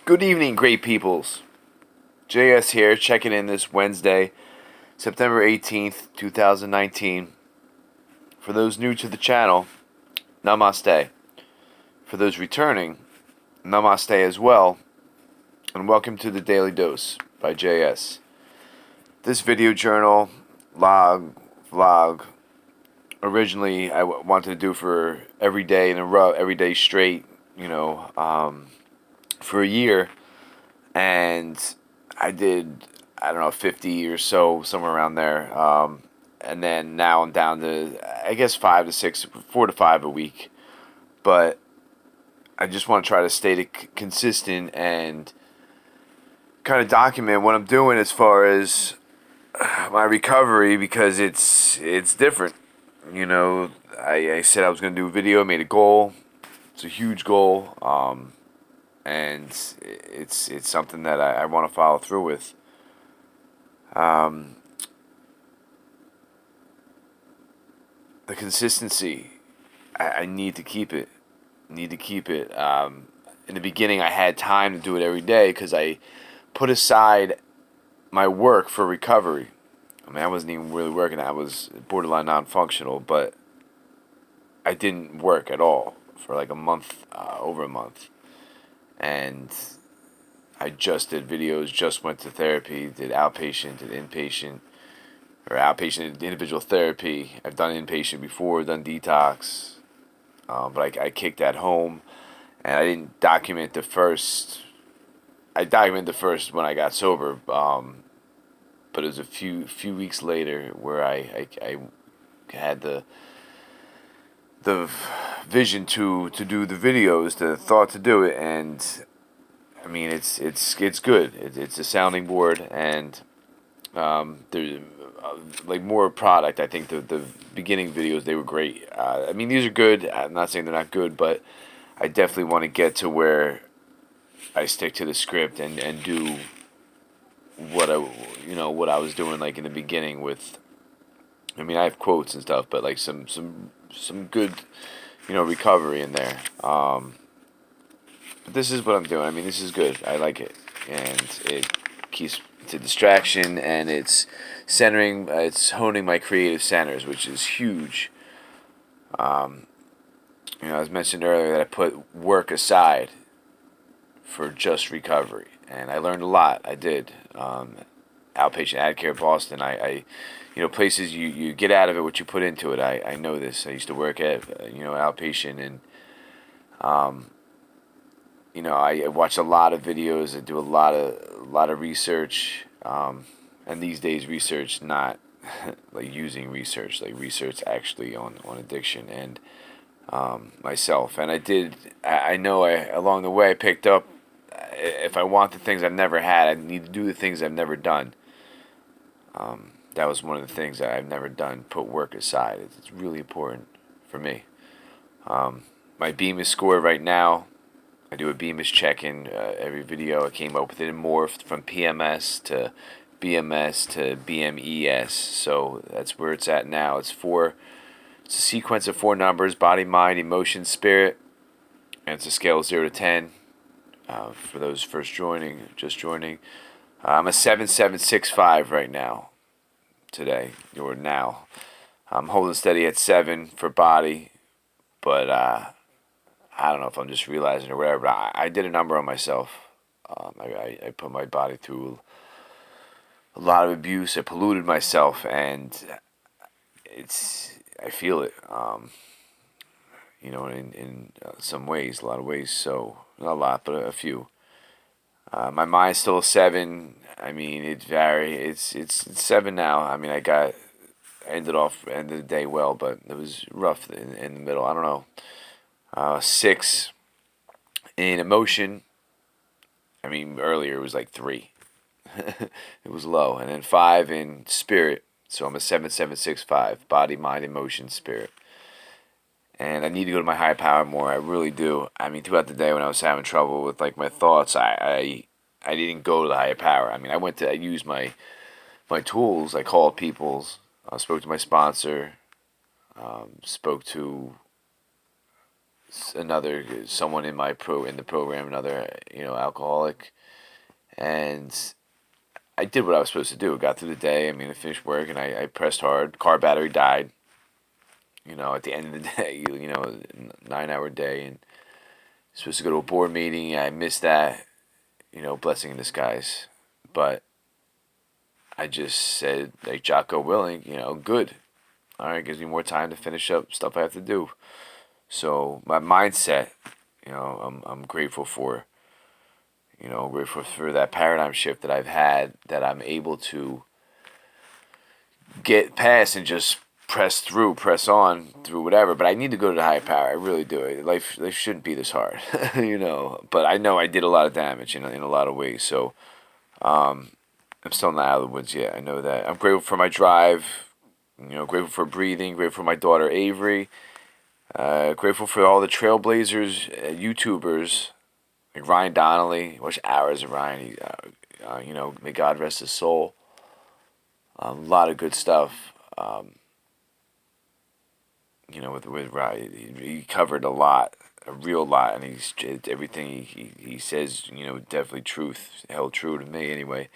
Good evening, great peoples. JS here, checking in this Wednesday, September 18th, 2019. For those new to the channel, namaste. For those returning, namaste as well. And welcome to the Daily Dose by JS. This video journal, vlog, originally I wanted to do for every day in a row, every day straight, for a year. And I did, I don't know, 50 or so, somewhere around there. And then now I'm down to, I guess, 4 to 5 a week. But I just want to try to stay consistent and kind of document what I'm doing as far as my recovery, because it's different. I said I was going to do a video, I made a goal. It's a huge goal. And it's something that I want to follow through with. The consistency, I need to keep it. In the beginning, I had time to do it every day because I put aside my work for recovery. I mean, I wasn't even really working. I was borderline non-functional, but I didn't work at all for like a month, over a month. And I just did videos, just went to therapy, did outpatient, did inpatient, or outpatient individual therapy. I've done inpatient before, done detox, but I kicked at home, and I didn't document the first. I documented the first when I got sober, but it was a few weeks later where I had the vision to do the videos, the thought to do it, and I mean it's good. It's a sounding board, and there's like more product. I think the beginning videos, they were great. I mean, these are good. I'm not saying they're not good, but I definitely want to get to where I stick to the script and do what I was doing like in the beginning with. I mean, I have quotes and stuff, but like some good, recovery in there. But this is what I'm doing. I mean, this is good. I like it, and it keeps it's a distraction, and it's centering. It's honing my creative centers, which is huge. As mentioned earlier, that I put work aside for just recovery, and I learned a lot. I did. Outpatient ad care Boston. I places you get out of it what you put into it. I know this. I used to work at outpatient, and I watch a lot of videos. I do a lot of research, and these days research, not like using research, like research actually on addiction and myself. And I know along the way I picked up, if I want the things I've never had, I need to do the things I've never done. That was one of the things that I've never done, put work aside. It's really important for me. My BEMIS score right now, I do a BEMIS check-in every video. I came up with it and morphed from PMS to BMS to BMES. So that's where it's at now. It's a sequence of 4 numbers: body, mind, emotion, spirit. And it's a scale of 0 to 10. For those just joining. I'm a 7765 right now. Today or now, I'm holding steady at 7 for body, but I don't know if I'm just realizing or whatever. But I did a number on myself. I put my body through a lot of abuse. I polluted myself, and I feel it. In some ways, a lot of ways. So not a lot, but a few. My mind's still a 7. I mean, it varies. It's 7 now. I mean, I ended the day well, but it was rough in the middle. I don't know. 6 in emotion. I mean, earlier it was like 3. It was low. And then 5 in spirit. So I'm a 7765. Body, mind, emotion, spirit. And I need to go to my higher power more. I really do. I mean, throughout the day when I was having trouble with like my thoughts, I didn't go to the higher power. I mean, I used my tools. I called people, spoke to my sponsor, spoke to someone in the program, another alcoholic, and I did what I was supposed to do. Got through the day. I mean, I finished work and I pressed hard. Car battery died. At the end of the day, 9-hour day, and supposed to go to a board meeting. I missed that. Blessing in disguise. But I just said, like, Jocko Willing, good. All right, gives me more time to finish up stuff I have to do. So my mindset, I'm grateful for. Grateful for that paradigm shift that I've had, that I'm able to get past and just press on through whatever. But I need to go to the higher power. I really do. Life shouldn't be this hard, But I know I did a lot of damage in a lot of ways. So I'm still not out of the woods yet. I know that. I'm grateful for my drive. Grateful for breathing. Grateful for my daughter Avery. Grateful for all the trailblazers, YouTubers like Ryan Donnelly. Watch hours of Ryan. May God rest his soul. A lot of good stuff. With Ryan, he covered a real lot, and everything he says, definitely held true to me anyway.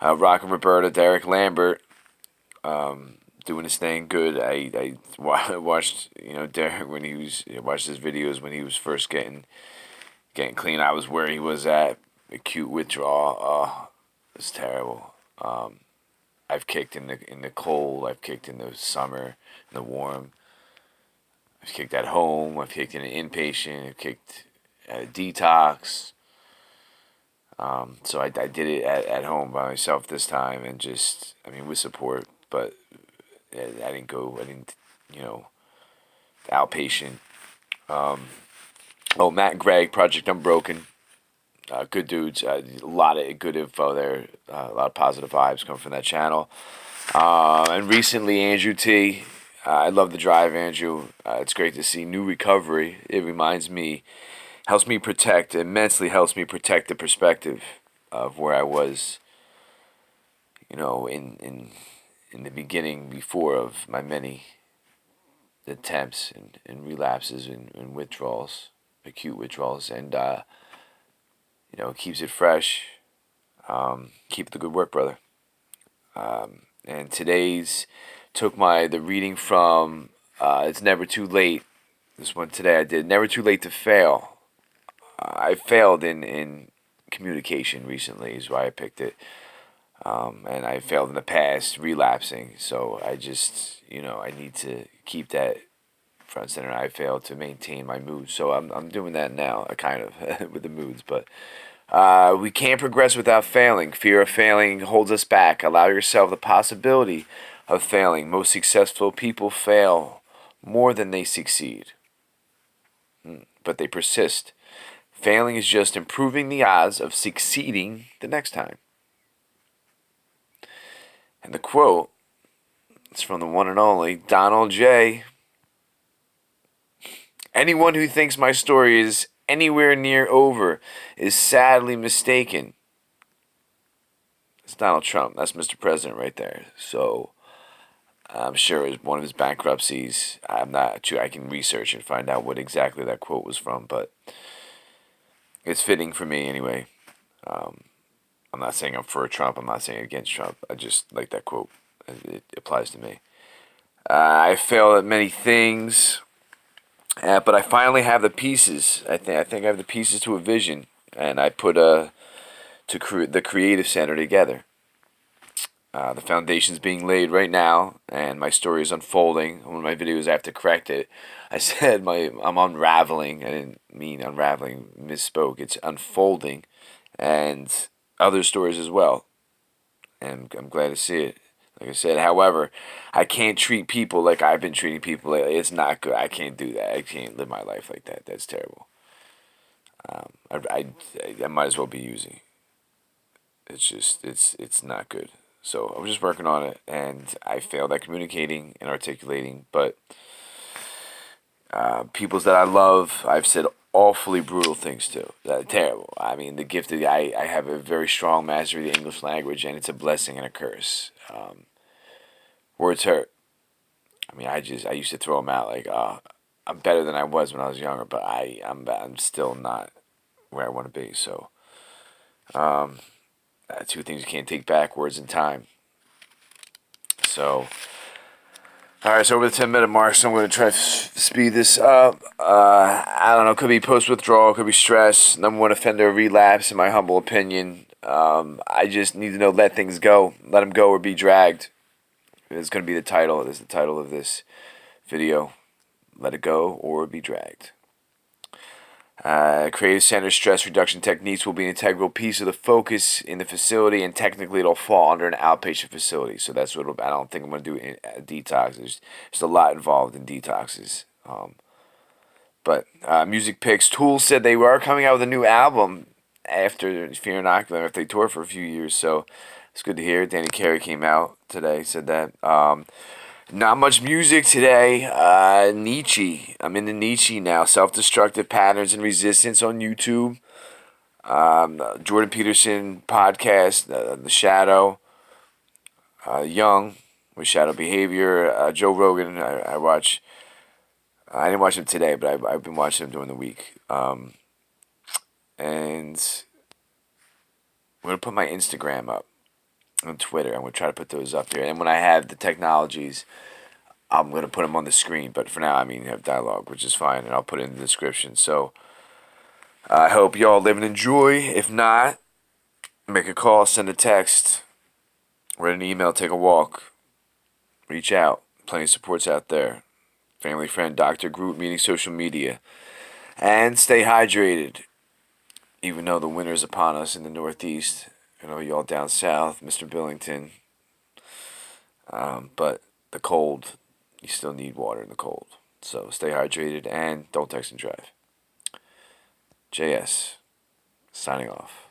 Rock and Roberta, Derek Lambert, doing his thing good. I watched Derek when watched his videos when he was first getting clean. I was where he was at, acute withdrawal. Oh, it's terrible. I've kicked in the cold. I've kicked in the summer, in the warm. I've kicked at home. I've kicked in an inpatient. I've kicked at a detox. So I did it at home by myself this time, and with support, but I didn't, outpatient. Matt and Greg, Project Unbroken, good dudes, a lot of good info there, a lot of positive vibes come from that channel. And recently, Andrew T. I love the drive, Andrew. It's great to see new recovery. It immensely helps me protect the perspective of where I was, in the beginning, before of my many attempts and relapses and withdrawals, acute withdrawals, and keeps it fresh. Keep the good work, brother. And took the reading from It's Never Too Late. This one today I did. Never Too Late to Fail. I failed in communication recently is why I picked it. And I failed in the past, relapsing. So I just, I need to keep that front and center. I failed to maintain my mood. So I'm doing that now, kind of, with the moods. But we can't progress without failing. Fear of failing holds us back. Allow yourself the possibility of failing. Most successful people fail more than they succeed. But they persist. Failing is just improving the odds of succeeding the next time. And the quote is from the one and only Donald J. Anyone who thinks my story is anywhere near over is sadly mistaken. It's Donald Trump. That's Mr. President right there. So I'm sure it was one of his bankruptcies. I'm not sure. I can research and find out what exactly that quote was from, but it's fitting for me anyway. I'm not saying I'm for Trump. I'm not saying against Trump. I just like that quote. It applies to me. I failed at many things, but I finally have the pieces. I think I have the pieces to a vision, and I put the creative center together. The foundation's being laid right now, and my story is unfolding. One of my videos, I have to correct it. I said I'm unraveling. I didn't mean unraveling. Misspoke. It's unfolding, and other stories as well. And I'm glad to see it. Like I said, however, I can't treat people like I've been treating people lately. It's not good. I can't do that. I can't live my life like that. That's terrible. I might as well be using. It's not good. So I'm just working on it, and I failed at communicating and articulating. But peoples that I love, I've said awfully brutal things to. Terrible. I mean, the gift of I have a very strong mastery of the English language, and it's a blessing and a curse. Words hurt. I mean, I used to throw them out like, I'm better than I was when I was younger, but I'm still not where I want to be. So, two things you can't take backwards in time. So, all right, so over the 10-minute mark, so I'm going to try to speed this up. I don't know, could be post-withdrawal, could be stress, number one offender, relapse, in my humble opinion. I just need to know, let things go. Let them go or be dragged. It's going to be the title. This is the title of this video. Let it go or be dragged. Creative center stress reduction techniques will be an integral piece of the focus in the facility, and technically it'll fall under an outpatient facility. So that's what I don't think I'm going to do a detox. There's a lot involved in detoxes. But Music Picks, Tool said they were coming out with a new album after Fear Inoculum, after they toured for a few years. So it's good to hear. Danny Carey came out today, said that. Not much music today. Nietsche. I'm into Nietsche now. Self-Destructive Patterns and Resistance on YouTube. Jordan Peterson podcast, The Shadow. Young with Shadow Behavior. Joe Rogan. I watch. I didn't watch him today, but I've been watching him during the week. And I'm gonna put my Instagram up on Twitter. I'm gonna try to put those up here. And when I have the technologies, I'm going to put them on the screen, but for now, I mean, have dialogue, which is fine, and I'll put it in the description. So, I hope y'all live and enjoy. If not, make a call, send a text, write an email, take a walk, reach out. Plenty of supports out there. Family, friend, doctor, group, meeting, social media. And stay hydrated, even though the winter is upon us in the Northeast. I know y'all down south, Mr. Billington. But the cold, you still need water in the cold. So stay hydrated and don't text and drive. JS, signing off.